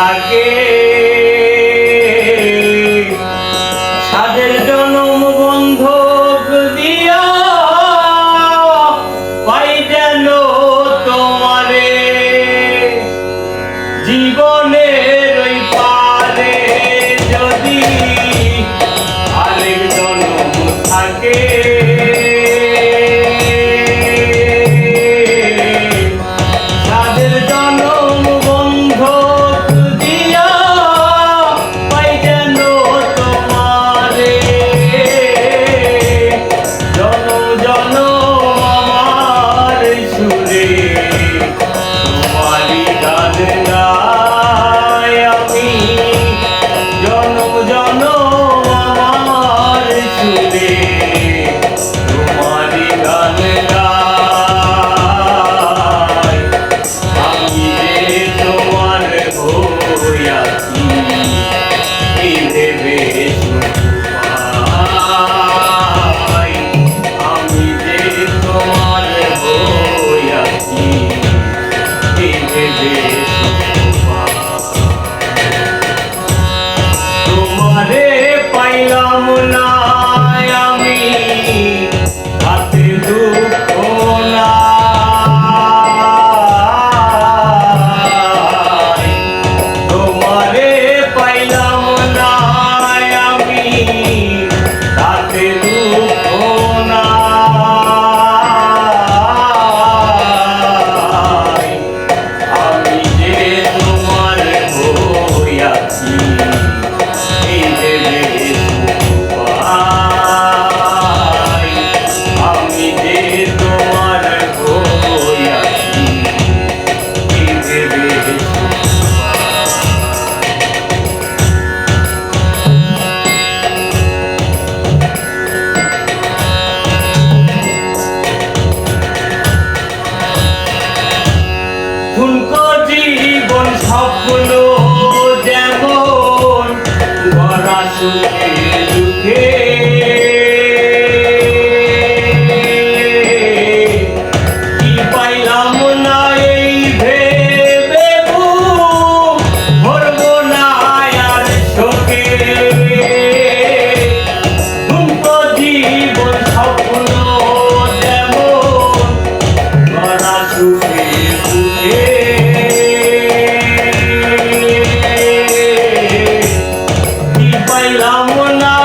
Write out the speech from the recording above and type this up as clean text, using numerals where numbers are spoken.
থাকে সাদের জনম বন্ধক দিয়া পাই যেন তোমারে জীবনের ওই পারে যদি আরেক জনম থাকে তোমারে পাইলাম না আমি হাতে দুঃখ নাই তোমারে পাইলাম না আমি হাতে দুঃখ নাই আমি যে তোমার হইয়াছি জীবন স্বপ্ন যেমন গড়া সুখে দুঃখে কি পাইলাম না এই ভেবে ভরব না আর শোকে জীবন স্বপ্ন যেমন গড়া সুখে দুঃখে পাইলাম না